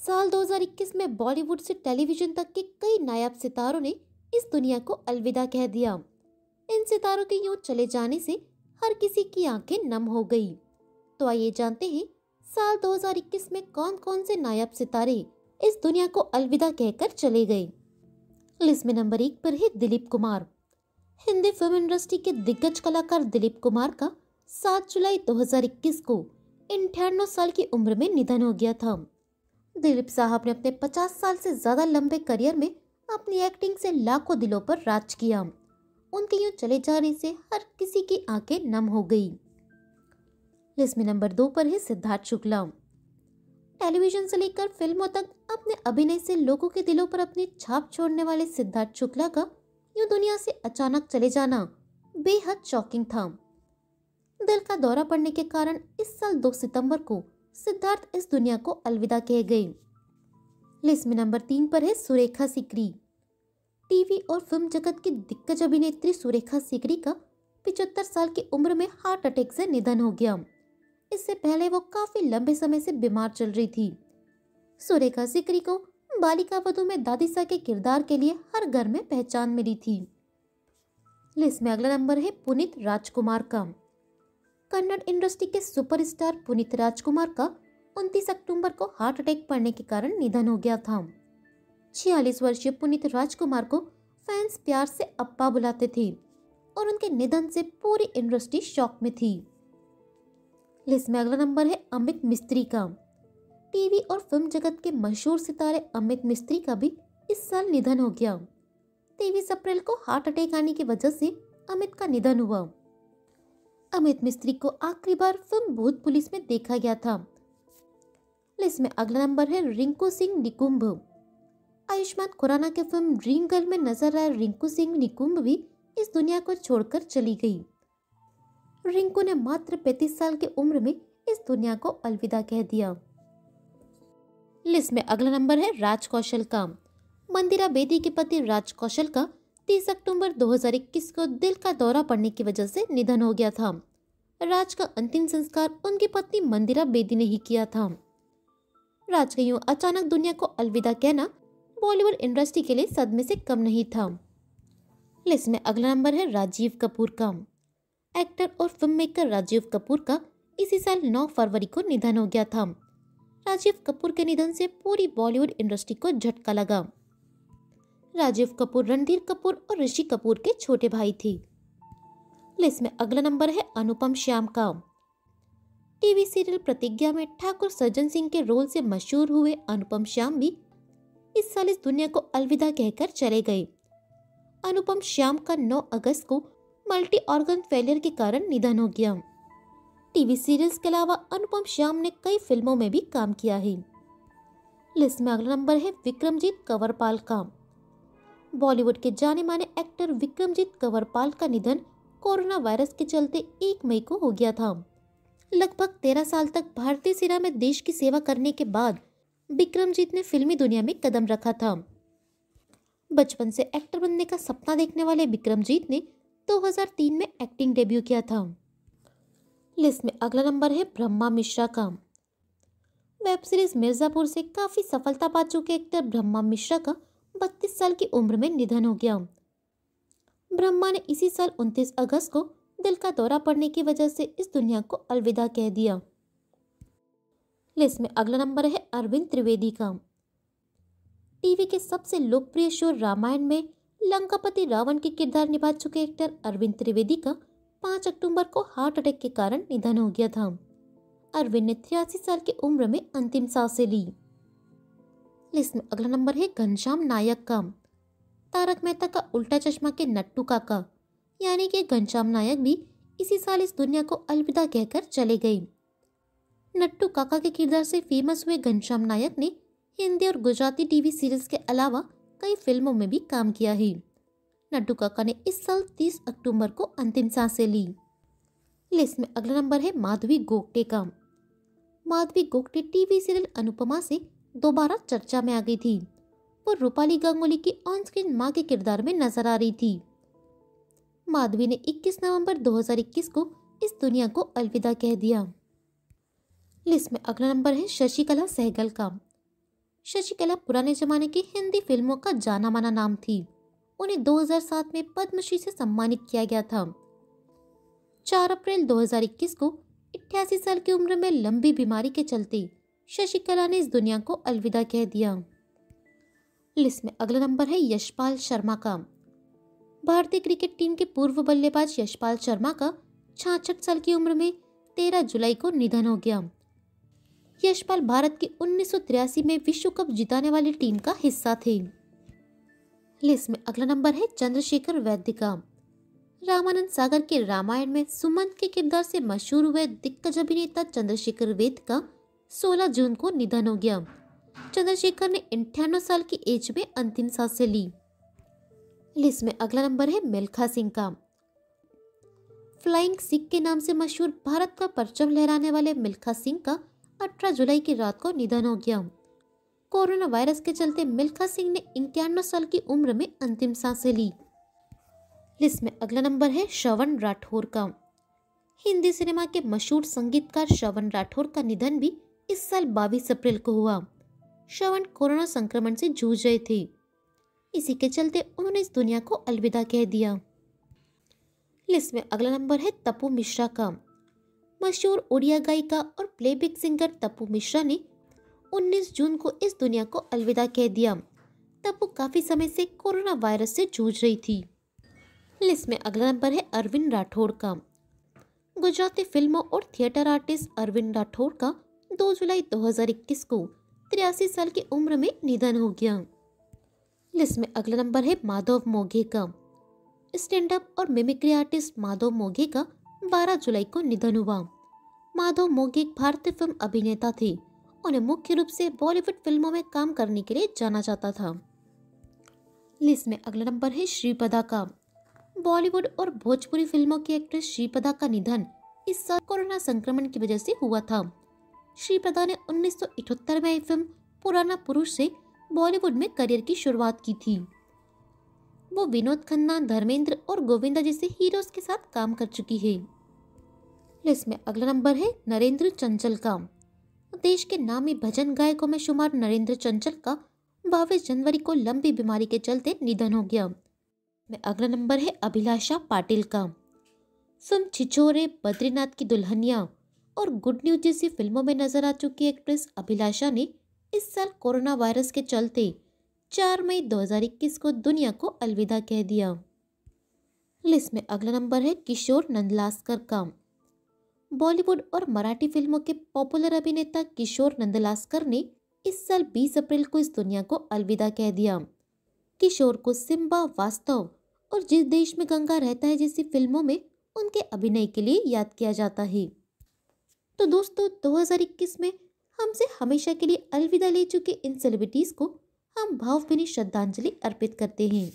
साल 2021 में बॉलीवुड से टेलीविजन तक के कई नायाब सितारों ने इस दुनिया को अलविदा कह दिया। इन सितारों के यूं चले जाने से हर किसी की आंखें नम हो गई। तो आइए जानते हैं साल 2021 में कौन कौन से नायाब सितारे इस दुनिया को अलविदा कहकर चले गए। लिस्ट में नंबर 1 पर है दिलीप कुमार। हिंदी फिल्म इंडस्ट्री के दिग्गज कलाकार दिलीप कुमार का 7 जुलाई 2021 को 98 साल की उम्र में निधन हो गया था। दिलीप साहब ने अपने 50 साल से ज्यादा लंबे करियर में अपनी एक्टिंग से लाखों दिलों पर राज किया। उनके यूं चले जाने से हर किसी की आंखें नम हो गई। लिस्ट में नंबर 2 पर है सिद्धार्थ शुक्ला। टेलीविजन से लेकर फिल्मों तक अपने अभिनय से लोगों के दिलों पर अपनी छाप छोड़ने वाले सिद्धार्थ शुक्ला का यूं दुनिया से अचानक चले जाना बेहद शॉकिंग था। दिल का दौरा पड़ने के कारण इस साल 2 सितंबर को सिद्धार्थ इस दुनिया को अलविदा कह गए। लिस्ट में नंबर 3 पर है सुरेखा सीकरी। टीवी और फिल्म जगत की दिग्गज अभिनेत्री सुरेखा सीकरी का 75 साल की उम्र में हार्ट अटैक से निधन हो गया। इससे पहले वो काफी लंबे समय से बीमार चल रही थी। सुरेखा सीकरी को बालिका वधू में दादी सा के किरदार के लिए हर घर में पहचान मिली थी। लिस्ट में अगला नंबर है पुनीत राजकुमार का। कन्नड़ इंडस्ट्री के सुपरस्टार पुनीत राजकुमार का 29 अक्टूबर को हार्ट अटैक पड़ने के कारण निधन हो गया था। 46 वर्षीय पुनीत राजकुमार को फैंस प्यार से अप्पा बुलाते थे और उनके निधन से पूरी इंडस्ट्री शॉक में थी। लिस्ट में अगला नंबर है अमित मिस्त्री का। टीवी और फिल्म जगत के मशहूर सितारे अमित मिस्त्री का भी इस साल निधन हो गया। 23 अप्रैल को हार्ट अटैक आने की वजह से अमित का निधन हुआ। अमित मिस्त्री को आखिरी बार फिल्म भूत पुलिस में देखा गया था। लिस्ट में अगला नंबर है रिंकू सिंह निकुंभ। आयुष्मान खुराना के फिल्म ड्रीम गर्ल में नजर आए रिंकू सिंह निकुंभ भी इस दुनिया को छोड़कर चली गई। रिंकू ने मात्र 35 साल की उम्र में इस दुनिया को अलविदा कह दिया। लिस्ट में अगला नंबर है राज कौशल का। मंदिरा बेदी के पति राज कौशल का 30 अक्टूबर 2021 को दिल का दौरा पड़ने की वजह से निधन हो गया था। राज का अंतिम संस्कार उनकी पत्नी मंदिरा बेदी ने ही किया था। राज का यूं अचानक दुनिया को अलविदा कहना बॉलीवुड इंडस्ट्री के लिए सदमे से कम नहीं था। लिस्ट में अगला नंबर है राजीव कपूर का। एक्टर और फिल्म मेकर राजीव कपूर का इसी साल 9 फरवरी को निधन हो गया था। राजीव कपूर के निधन से पूरी बॉलीवुड इंडस्ट्री को झटका लगा। राजीव कपूर रणधीर कपूर और ऋषि कपूर के छोटे भाई थे। लिस्ट में अगला नंबर है अनुपम श्याम का। टीवी सीरियल प्रतिज्ञा में ठाकुर सज्जन सिंह के रोल से मशहूर हुए अनुपम श्याम भी इस साल इस दुनिया को अलविदा कहकर चले गए। अनुपम श्याम का 9 अगस्त को मल्टी ऑर्गन फेलियर के कारण निधन हो गया। टीवी सीरियल्स के अलावा अनुपम श्याम ने कई फिल्मों में भी काम किया है। लिस्ट में अगला नंबर है विक्रमजीत कंवरपाल का। बॉलीवुड के जाने माने एक्टर विक्रमजीत कंवरपाल का निधन कोरोना वायरस के चलते 1 मई को हो गया था। लगभग 13 साल तक भारतीय सेना में देश की सेवा करने के बाद विक्रमजीत ने फिल्मी दुनिया में कदम रखा था। बचपन से एक्टर बनने का सपना देखने वाले विक्रमजीत ने 2003 में एक्टिंग डेब्यू किया था। लिस्ट में अगला नंबर है ब्रह्मा मिश्रा का। वेब सीरीज मिर्जापुर से काफी सफलता पा चुके एक्टर ब्रह्मा मिश्रा का 32 साल की उम्र में निधन हो गया। ब्रह्मा ने इसी साल 29 अगस्त को दिल का दौरा पड़ने की वजह से इस दुनिया को अलविदा कह दिया। लिस्ट में अगला नंबर है अरविंद त्रिवेदी का। टीवी के सबसे लोकप्रिय शो रामायण में लंकापति रावण के किरदार निभा चुके एक्टर अरविंद त्रिवेदी का 5 अक्टूबर को हार्ट अटैक के कारण निधन हो गया था। अरविंद ने 83 साल की उम्र में अंतिम सांसें ली। लिस्ट में अगला नंबर है घनश्याम नायक का। तारक मेहता का उल्टा चश्मा के नट्टू काका यानी कि घनश्याम नायक भी इसी साल इस दुनिया को अलविदा कहकर चले गए। नट्टू काका के किरदार से फेमस हुए घनश्याम नायक ने हिंदी और गुजराती टीवी सीरीज के अलावा कई फिल्मों में भी काम किया है। नट्टू काका ने इस साल 30 अक्टूबर को अंतिम सांसें ली। लिस्ट में अगला नंबर है माधवी गोगटे का। माधवी गोगटे टीवी सीरियल अनुपमा से दोबारा चर्चा में आ गई थी। वो रूपाली गांगुली की ऑन स्क्रीन मां के किरदार में नजर आ रही थी। माधवी ने 21 नवंबर 2021 को इस दुनिया को अलविदा कह दिया। लिस्ट में अगला नंबर है शशिकला सहगल का। शशिकला पुराने जमाने की हिंदी फिल्मों का जाना माना नाम थी। उन्हें 2007 में पद्मश्री से सम्मानित किया गया था। 4 अप्रैल 2021 को 88 साल की उम्र में लंबी बीमारी के चलते शशिकला ने इस दुनिया को अलविदा कह दिया। लिस्ट में अगला नंबर है यशपाल शर्मा का। भारतीय क्रिकेट टीम के पूर्व बल्लेबाज यशपाल शर्मा का 66 साल की उम्र में 13 जुलाई को निधन हो गया। यशपाल भारत की 1983 में विश्व कप जिताने वाली टीम का हिस्सा थे। लिस्ट में अगला नंबर है चंद्रशेखर वैद्य का। रामानंद सागर के रामायण में सुमंत के किरदार से मशहूर हुए दिग्गज अभिनेता चंद्रशेखर वैद्य का 16 जून को निधन हो गया। चंद्रशेखर ने 58 साल की एज में अंतिम सांसें ली। लिस्ट में अगला नंबर है मिल्खा सिंह का। फ्लाइंग सिख के नाम से मशहूर भारत का परचम लहराने वाले मिल्खा सिंह का 18 जुलाई की रात को निधन हो गया। कोरोना वायरस के चलते मिल्खा सिंह ने 51 साल की उम्र में अंतिम सांसें ली। लिस्ट में अगला नंबर है श्रवण राठौर का। हिंदी सिनेमा के मशहूर संगीतकार श्रवण राठौर का निधन भी इस साल 22 अप्रैल को हुआ। श्रवण कोरोना संक्रमण से जूझ रहे थे। इसी के चलते उन्होंने इस दुनिया को अलविदा कह दिया। लिस्ट में अगला नंबर है तपू मिश्रा का। मशहूर उड़िया गायिका और प्लेबैक सिंगर तपू मिश्रा ने 19 जून को इस दुनिया को अलविदा कह दिया। तपू काफी समय से कोरोना वायरस से जूझ रही थी। लिस्ट में अगला नंबर है अरविंद राठौड़ का। गुजराती फिल्मों और थिएटर आर्टिस्ट अरविंद राठौड़ का 2 जुलाई 2021 को 83 साल की उम्र में निधन हो गया। लिस्ट में अगला नंबर है माधव मोघे का। स्टैंड अप और मिमिक्री आर्टिस्ट माधव मोघे का 12 जुलाई को निधन हुआ। माधव मोघे एक भारतीय फिल्म अभिनेता थे। उन्हें मुख्य रूप से बॉलीवुड फिल्मों में काम करने के लिए जाना जाता था। लिस्ट में अगला नंबर है श्रीपदा का। बॉलीवुड और भोजपुरी फिल्मों की एक्ट्रेस श्रीपदा का निधन इस साल कोरोना संक्रमण की वजह से हुआ था। श्रीपदा ने 1978 में आई फिल्म पुराना पुरुष से बॉलीवुड में करियर की शुरुआत की थी। वो विनोद खन्ना, धर्मेंद्र और गोविंदा जैसे हीरोज के साथ काम कर चुकी है। लिस्ट में अगला नंबर है नरेंद्र चंचल का। देश के नामी भजन गायकों में शुमार नरेंद्र चंचल का 22 जनवरी को लंबी बीमारी के चलते निधन हो गया। में अगला नंबर है अभिलाषा पाटिल का। फिल्म छिछोरे, बद्रीनाथ की दुल्हनिया और गुड न्यूज जैसी फिल्मों में नजर आ चुकी एक्ट्रेस अभिलाषा ने इस साल कोरोना वायरस के चलते 4 मई 2021 को दुनिया को अलविदा कह दिया। लिस्ट में अगला नंबर है किशोर नंदलास्कर का। बॉलीवुड और मराठी फिल्मों के पॉपुलर अभिनेता किशोर नंदलास्कर ने इस साल 20 अप्रैल को इस दुनिया को अलविदा कह दिया। किशोर को सिम्बा, वास्तव और जिस देश में गंगा रहता है जैसी फिल्मों में उनके अभिनय के लिए याद किया जाता है। तो दोस्तों, 2021 में हमसे हमेशा के लिए अलविदा ले चुके इन सेलिब्रिटीज को हम भावभीनी श्रद्धांजलि अर्पित करते हैं।